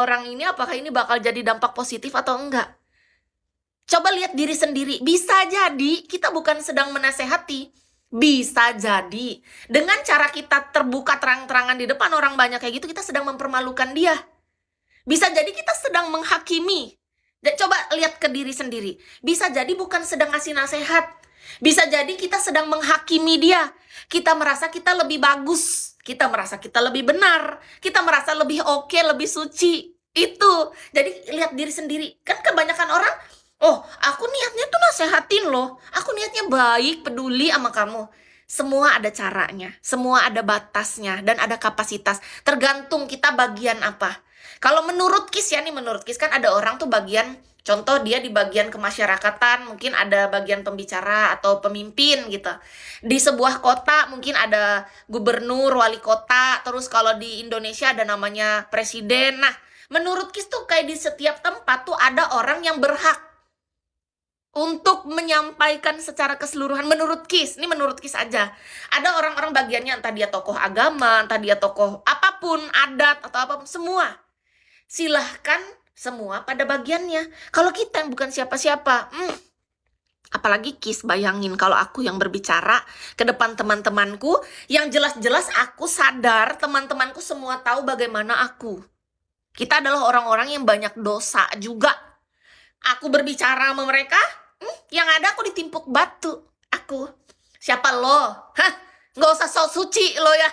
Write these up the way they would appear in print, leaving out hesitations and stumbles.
orang ini, apakah ini bakal jadi dampak positif atau enggak. Coba lihat diri sendiri. Bisa jadi kita bukan sedang menasehati. Bisa jadi dengan cara kita terbuka terang-terangan di depan orang banyak kayak gitu, kita sedang mempermalukan dia. Bisa jadi kita sedang menghakimi. Dan coba lihat ke diri sendiri. Bisa jadi bukan sedang ngasih nasihat. Bisa jadi kita sedang menghakimi dia. Kita merasa kita lebih bagus. Kita merasa kita lebih benar. Kita merasa lebih oke, lebih suci. Itu. Jadi lihat diri sendiri. Kan kebanyakan orang, oh, aku niatnya tuh nasehatin loh. Aku niatnya baik, peduli sama kamu. Semua ada caranya, semua ada batasnya, dan ada kapasitas. Tergantung kita bagian apa. Kalau menurut KIS ya nih, menurut KIS kan ada orang tuh bagian, contoh dia di bagian kemasyarakatan, mungkin ada bagian pembicara atau pemimpin gitu. Di sebuah kota mungkin ada gubernur, wali kota, terus kalau di Indonesia ada namanya presiden. Nah, menurut KIS tuh kayak di setiap tempat tuh ada orang yang berhak untuk menyampaikan secara keseluruhan. Menurut KIS, ini menurut KIS aja. Ada orang-orang bagiannya, entah dia tokoh agama, entah dia tokoh apapun, adat atau apapun, semua. Silahkan semua pada bagiannya. Kalau kita yang bukan siapa-siapa, apalagi KIS, bayangin kalau aku yang berbicara ke depan teman-temanku, yang jelas-jelas aku sadar teman-temanku semua tahu bagaimana aku. Kita adalah orang-orang yang banyak dosa juga. Aku berbicara sama mereka, yang ada aku ditimpuk batu. Aku. Siapa lo? Hah? Nggak usah sok suci lo ya.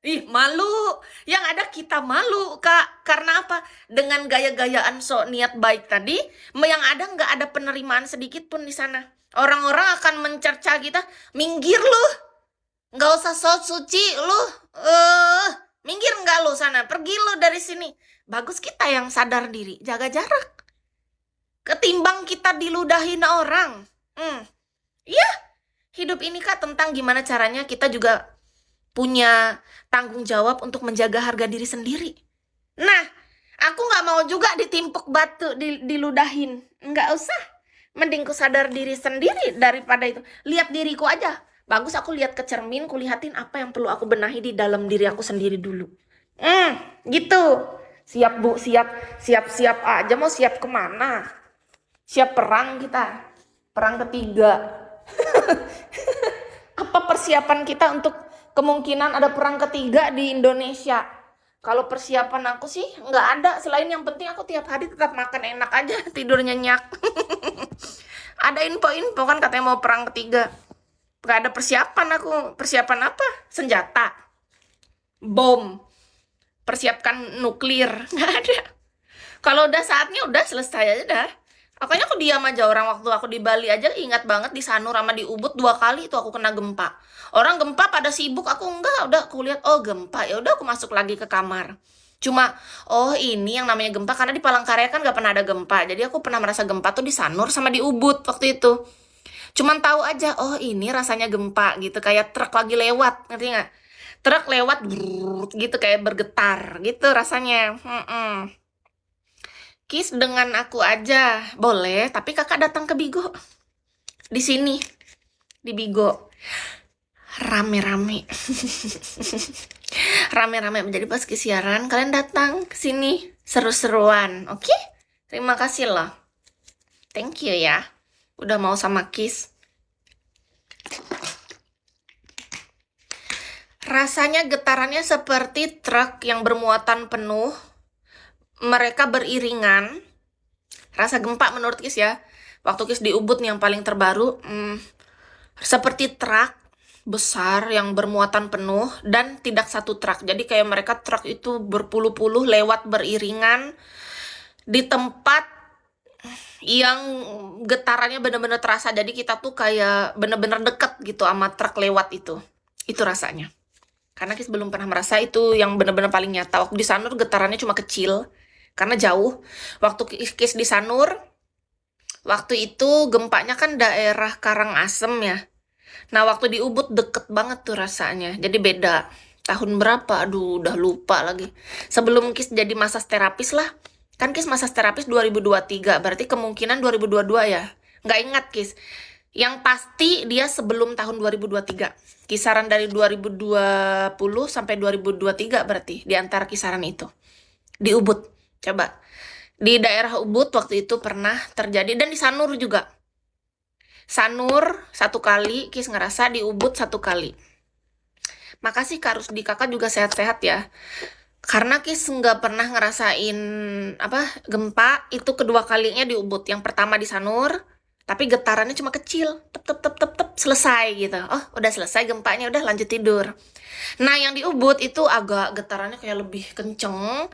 Ih, malu. Yang ada kita malu, Kak. Karena apa? Dengan gaya-gayaan sok niat baik tadi, yang ada nggak ada penerimaan sedikit pun di sana. Orang-orang akan mencerca kita, minggir lu. Nggak usah sok suci lu. Minggir nggak lu sana? Pergi lu dari sini. Bagus kita yang sadar diri, jaga jarak. Ketimbang kita diludahin orang. Iya, hidup ini Kak tentang gimana caranya kita juga punya tanggung jawab untuk menjaga harga diri sendiri. Nah, aku nggak mau juga ditimpuk batu, diludahin. Nggak usah. Mending ku sadar diri sendiri daripada itu. Lihat diriku aja. Bagus aku lihat ke cermin, ku lihatin apa yang perlu aku benahi di dalam diri aku sendiri dulu. Gitu. Siap Bu, siap aja. Mau siap kemana? Siap perang kita. Perang ketiga. Apa persiapan kita untuk kemungkinan ada perang ketiga di Indonesia? Kalau persiapan aku sih nggak ada. Selain yang penting aku tiap hari tetap makan enak aja, tidur nyenyak. Ada info-info kan katanya mau perang ketiga. Nggak ada persiapan aku. Persiapan apa? Senjata. Bom. Persiapkan nuklir. Nggak ada. Kalau udah saatnya udah selesai aja dah. Makanya aku diam aja. Orang waktu aku di Bali aja ingat banget di Sanur sama di Ubud 2 kali itu aku kena gempa. Orang gempa pada sibuk, aku enggak. Udah aku lihat, oh gempa. Ya udah aku masuk lagi ke kamar. Cuma, oh ini yang namanya gempa karena di Palangkaraya kan gak pernah ada gempa. Jadi aku pernah merasa gempa tuh di Sanur sama di Ubud waktu itu. Cuman tahu aja, oh ini rasanya gempa gitu. Kayak truk lagi lewat, ngerti nggak? Truk lewat gitu kayak bergetar gitu rasanya. KIS dengan aku aja boleh, tapi kakak datang ke Bigo. Di sini, di Bigo. Rame-rame. Rame-rame menjadi pas KIS siaran, kalian datang ke sini seru-seruan, oke? Terima kasih loh. Thank you ya. Udah mau sama KIS. Rasanya getarannya seperti truk yang bermuatan penuh. Mereka beriringan. Rasa gempa menurut KIS ya. Waktu KIS di Ubud nih yang paling terbaru. Seperti truk besar yang bermuatan penuh dan tidak satu truk. Jadi kayak mereka truk itu berpuluh-puluh lewat beriringan di tempat yang getarannya bener-bener terasa. Jadi kita tuh kayak bener-bener deket gitu sama truk lewat itu. Itu rasanya. Karena KIS belum pernah merasa itu yang bener-bener paling nyata. Waktu di Sanur getarannya cuma kecil. Karena jauh. Waktu KIS di Sanur, waktu itu gempanya kan daerah Karangasem ya. Nah, waktu di Ubud deket banget tuh rasanya. Jadi beda. Tahun berapa? Aduh, udah lupa lagi. Sebelum KIS jadi masas terapis lah. Kan KIS masas terapis 2023. Berarti kemungkinan 2022 ya. Nggak ingat KIS. Yang pasti dia sebelum tahun 2023. Kisaran dari 2020 sampai 2023 berarti. Di antara kisaran itu. Di Ubud. Coba. Di daerah Ubud waktu itu pernah terjadi, dan di Sanur juga. Sanur 1 kali, Kis ngerasa, di Ubud 1 kali. Makasih Kak Rusdi, kakak juga sehat-sehat ya. Karena Kis nggak pernah ngerasain gempa itu kedua kalinya di Ubud. Yang pertama di Sanur, tapi getarannya cuma kecil, tep tep tep tep tep, selesai gitu. Oh, udah selesai gempanya, udah lanjut tidur. Nah, yang di Ubud itu agak getarannya kayak lebih kenceng.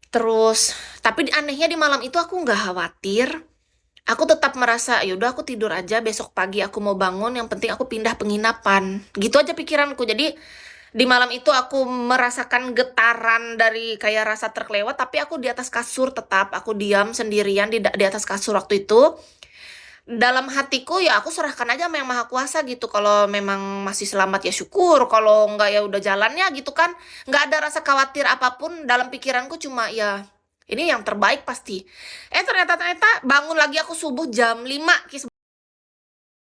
Terus, tapi anehnya di malam itu aku nggak khawatir. Aku tetap merasa, yaudah aku tidur aja, besok pagi aku mau bangun, yang penting aku pindah penginapan. Gitu aja pikiranku. Jadi, di malam itu aku merasakan getaran dari kayak rasa terlewat, tapi aku di atas kasur tetap. Aku diam sendirian di atas kasur waktu itu. Dalam hatiku ya aku serahkan aja sama yang maha kuasa gitu. Kalau memang masih selamat ya syukur, kalau enggak ya udah jalannya gitu kan. Nggak ada rasa khawatir apapun dalam pikiranku, cuma ya ini yang terbaik pasti. Ternyata bangun lagi aku subuh jam 5, Kis.